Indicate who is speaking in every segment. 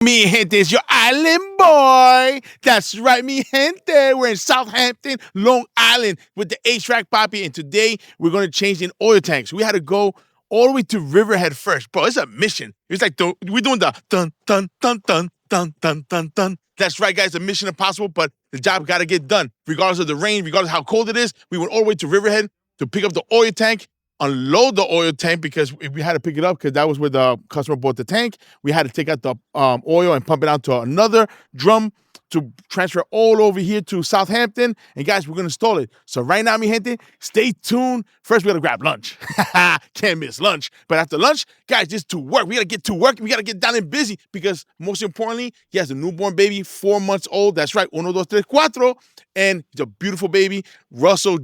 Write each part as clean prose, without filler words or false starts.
Speaker 1: Mi gente, it's your island boy. That's right, mi gente. We're in South Hampton, Long Island with the HVAC Papi, and today we're going to change in oil tanks. We had to go all the way to Riverhead first. Bro, it's a mission. It's like we're doing the dun, dun, dun, dun, dun, dun, dun, dun. That's right, guys, a mission impossible, but the job got to get done. Regardless of the rain, regardless of how cold it is, we went all the way to Riverhead to pick up the oil tank, unload the oil tank because we had to pick it up because that was where the customer bought the tank. We had to take out the oil and pump it out to another drum to transfer all over here to South Hampton. And guys, we're going to install it. So right now, mi gente, stay tuned. First, we got to grab lunch. Can't miss lunch. But after lunch, guys, just to work. We got to get to work. We got to get down and busy because most importantly, he has a newborn baby, 4 months old. That's right, 1, 2, 3, 4. And he's a beautiful baby. Russell,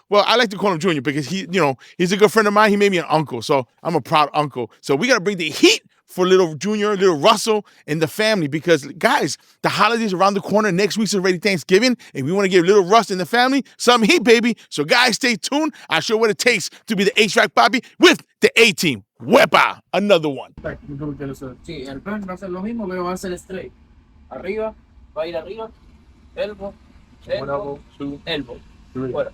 Speaker 1: well, I like to call him Junior because he's a good friend of mine. He made me an uncle, so I'm a proud uncle. So we got to bring the heat for little Junior, little Russell, and the family because, guys, the holidays around the corner. Next week's already Thanksgiving, and we want to give little Russ and the family some heat, baby. So, guys, stay tuned. I'll show you what it takes to be the HVAC Papi with the A-Team. Wepa, another one.
Speaker 2: Sí, el plan va a ser lo mismo, pero va a ser straight. Arriba, va a ir arriba, elbow, elbow. Fuera.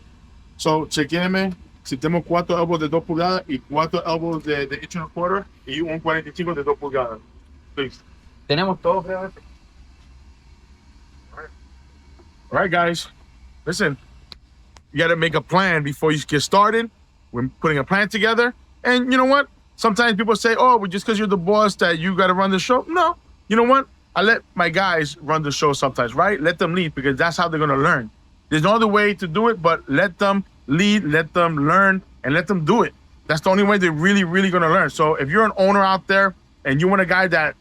Speaker 1: So, chequéeme. Si tenemos 4 elbows de 2 pulgadas y 4 elbows de 1 1/4 y un 45 de 2 pulgadas. Please.
Speaker 2: Tenemos todo, creo.
Speaker 1: All right, guys. Listen, you got to make a plan before you get started. We're putting a plan together. And you know what? Sometimes people say, oh, well, just because you're the boss that you got to run the show. No. You know what? I let my guys run the show sometimes, right? Let them lead because that's how they're going to learn. There's no other way to do it, but let them lead, let them learn, and let them do it. That's the only way they're really, really going to learn. So if you're an owner out there and you want a guy that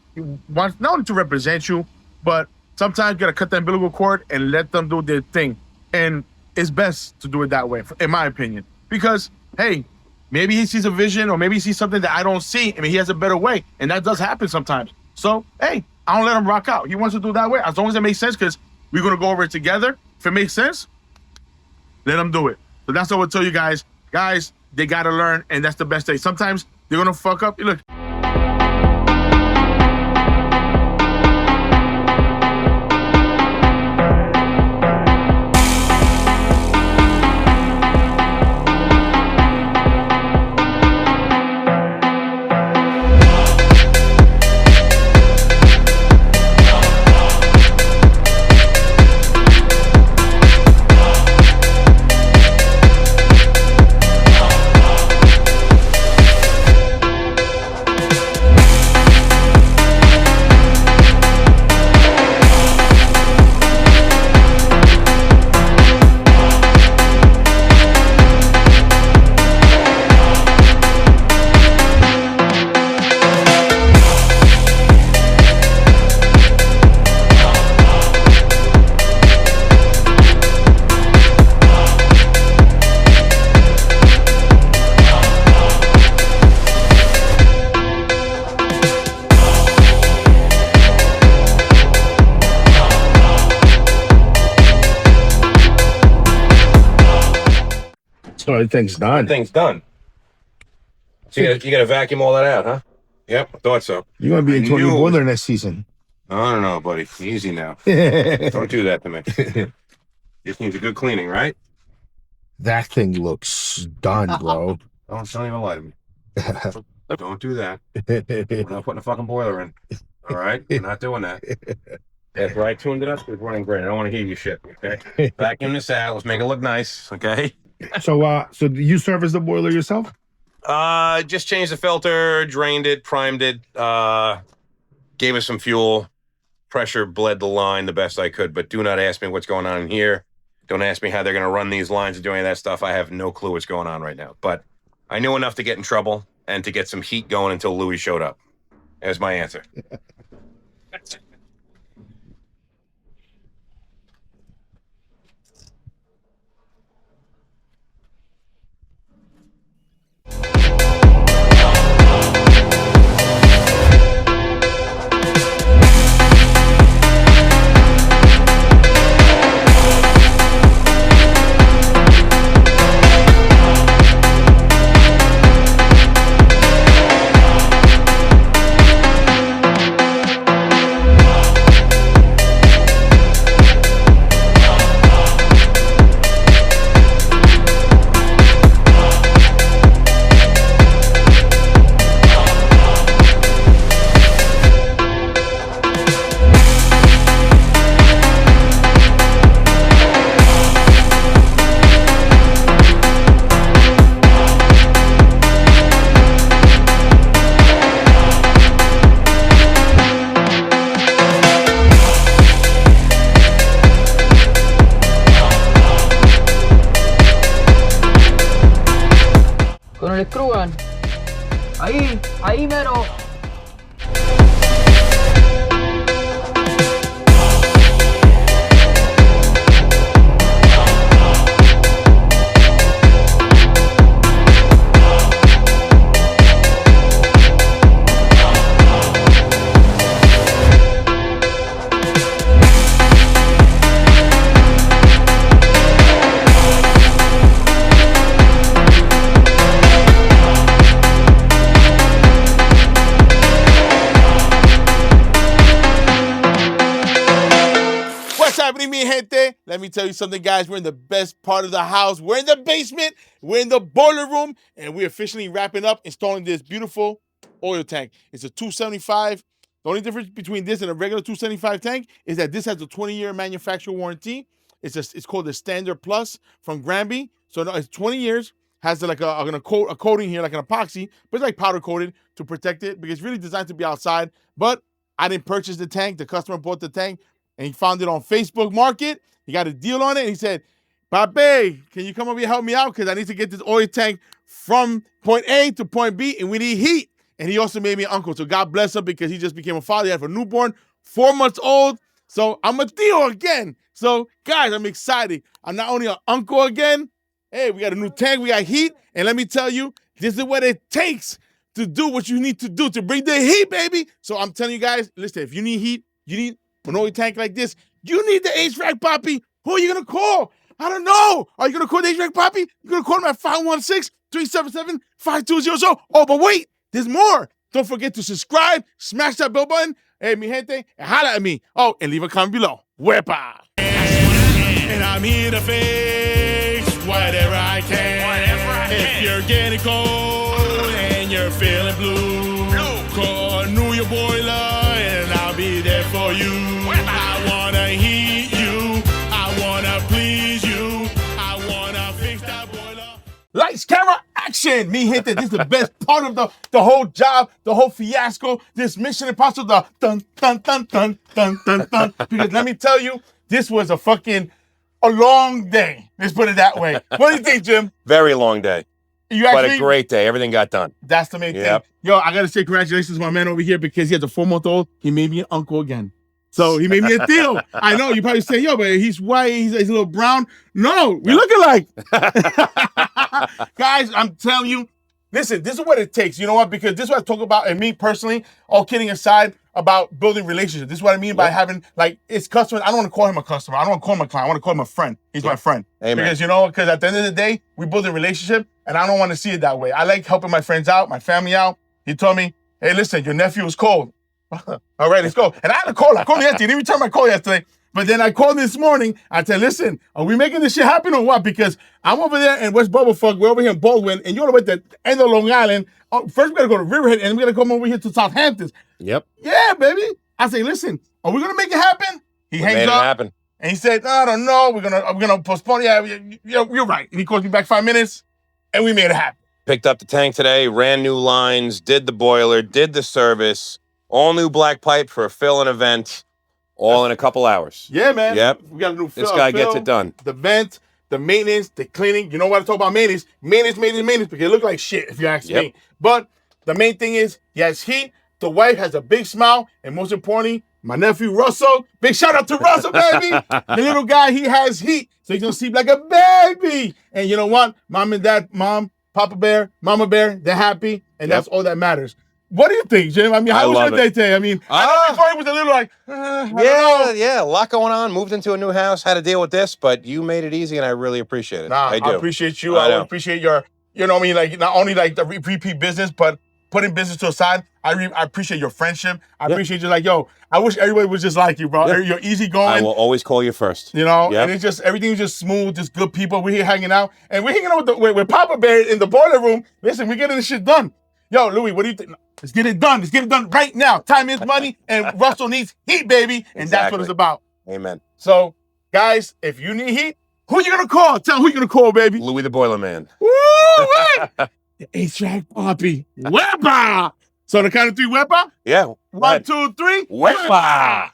Speaker 1: wants not only to represent you, but sometimes you got to cut the umbilical cord and let them do their thing. And it's best to do it that way, in my opinion. Because, hey, maybe he sees a vision or maybe he sees something that I don't see. I mean, he has a better way. And that does happen sometimes. So, hey, I don't let him rock out. He wants to do it that way. As long as it makes sense, because we're going to go over it together. If it makes sense, let him do it. So that's what I would tell you guys. Guys, they got to learn, and that's the best thing. Sometimes they're going to fuck up. Look. So everything's done.
Speaker 3: Everything's done. So you got to vacuum all that out, huh? Yep, I thought so.
Speaker 1: You're going to be into a new boiler next season.
Speaker 3: I don't know, buddy. Easy now. Don't do that to me. Just needs a good cleaning, right?
Speaker 1: That thing looks done, bro.
Speaker 3: Don't even lie to me. Don't do that. We're not putting a fucking boiler in. All right? We're not doing that. After I tuned it up, it's running great. I don't want to hear you shit, okay? Vacuum this out. Let's make it look nice, okay?
Speaker 1: So do you service the boiler yourself?
Speaker 3: Just changed the filter, drained it, primed it, gave it some fuel, pressure bled the line the best I could, but do not ask me what's going on in here. Don't ask me how they're going to run these lines and do any of that stuff. I have no clue what's going on right now, but I knew enough to get in trouble and to get some heat going until Louis showed up. There's my answer.
Speaker 1: mi gente, let me tell you something, guys. We're in the best part of the house. We're in the basement. We're in the boiler room, and we're officially wrapping up installing this beautiful oil tank. It's a 275. The only difference between this and a regular 275 tank is that this has a 20-year manufacturer warranty. It's called the Standard Plus from Granby. So no, it's 20 years. Has like a coating here, like an epoxy, but it's like powder coated to protect it because it's really designed to be outside. But I didn't purchase the tank. The customer bought the tank, and he found it on Facebook Market. He got a deal on it, and he said, Papi, can you come over here and help me out? Because I need to get this oil tank from point A to point B, and we need heat. And he also made me an uncle. So God bless him because he just became a father. He had a newborn, 4 months old. So I'm a tío again. So, guys, I'm excited. I'm not only an uncle again. Hey, we got a new tank. We got heat. And let me tell you, this is what it takes to do what you need to do to bring the heat, baby. So I'm telling you guys, listen, if you need heat, you need an oil tank like this, you need the HVAC Papi. Who are you going to call? I don't know. Are you going to call the HVAC Papi? You're going to call him at 516-377-5200. Oh, but wait, there's more. Don't forget to subscribe, smash that bell button. Hey, mi gente, and holla at me. Oh, and leave a comment below. Wepa. And I'm here to fix whatever I can. If you're getting cold and you're feeling blue, call New York Boiler and I'll be there for you. I wanna heat you, I wanna please you, I wanna fix that boiler. Lights, camera, action! Me hit that. This is the best part of the whole job, the whole fiasco, this Mission Impossible, the dun, dun, dun, dun, dun, dun, dun. Because let me tell you, this was a long day. Let's put it that way. What do you think, Jim?
Speaker 3: Very long day. But a great day. Everything got done.
Speaker 1: That's the main thing. Yo, I got to say congratulations to my man over here because he has a 4-month-old. He made me an uncle again. So he made me a deal. I know, you probably say, yo, but he's white, he's a little brown. No, we look alike. Guys, I'm telling you, listen, this is what it takes. You know what? Because this is what I talk about, and me personally, all kidding aside, about building relationships. This is what I mean by having, like, it's customers. I don't want to call him a customer. I don't want to call him a client. I want to call him a friend. He's my friend.
Speaker 3: Amen.
Speaker 1: Because, because at the end of the day, we build a relationship, and I don't want to see it that way. I like helping my friends out, my family out. He told me, hey, listen, your nephew is cold. All right, let's go. And I had to call. I called him yesterday. He didn't return my call yesterday. But then I called this morning. I said, listen, are we making this shit happen or what? Because I'm over there in West Bubblefuck. We're over here in Baldwin. And you're over at the end of Long Island. First, we got to go to Riverhead. And we got to come over here to South Hampton.
Speaker 3: Yep.
Speaker 1: Yeah, baby. I say, listen, are we going to make it happen? He hangs up.
Speaker 3: Happen.
Speaker 1: And he said, I don't know. We're gonna postpone. Yeah, you're right. And he calls me back 5 minutes. And we made it happen.
Speaker 3: Picked up the tank today. Ran new lines. Did the boiler. Did the service. All new black pipe for a fill and a vent. All in a couple hours.
Speaker 1: Yeah, man.
Speaker 3: Yep.
Speaker 1: We got a new fill.
Speaker 3: This guy gets it done.
Speaker 1: The vent, the maintenance, the cleaning. You know what I talk about maintenance? Maintenance, because it look like shit if you ask me. But the main thing is he has heat. The wife has a big smile. And most importantly, my nephew Russell. Big shout out to Russell, baby. The little guy, he has heat. So he's going to sleep like a baby. And you know what? Mom and dad, mom, Papa Bear, Mama Bear, they're happy. And that's all that matters. What do you think, Jim? I mean, how was your day today? I mean, I know before it was a little like,
Speaker 3: yeah, a lot going on. Moved into a new house, had to deal with this, but you made it easy, and I really appreciate it.
Speaker 1: I do. I appreciate you. I appreciate your, like, not only like the repeat business, but putting business to the side. I appreciate your friendship. I appreciate you. Like, yo, I wish everybody was just like you, bro. You're easygoing.
Speaker 3: I will always call you first.
Speaker 1: And it's just, everything's just smooth, just good people. We're here hanging out, and we're hanging out with Papa Bear in the boiler room. Listen, we're getting this shit done. Yo, Louis, what do you think? Let's get it done. Let's get it done right now. Time is money, and Russell needs heat, baby. And that's what it's about.
Speaker 3: Amen.
Speaker 1: So, guys, if you need heat, who you going to call? Tell who you going to call, baby.
Speaker 3: Louis the Boiler Man.
Speaker 1: Woo! The HVAC Papi. Wepa! So, on the count of 3, Wepa?
Speaker 3: Yeah.
Speaker 1: 1, 2, 3.
Speaker 3: Wepa!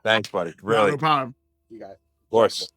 Speaker 3: Thanks, buddy. Really.
Speaker 1: No problem.
Speaker 3: You guys. Of course.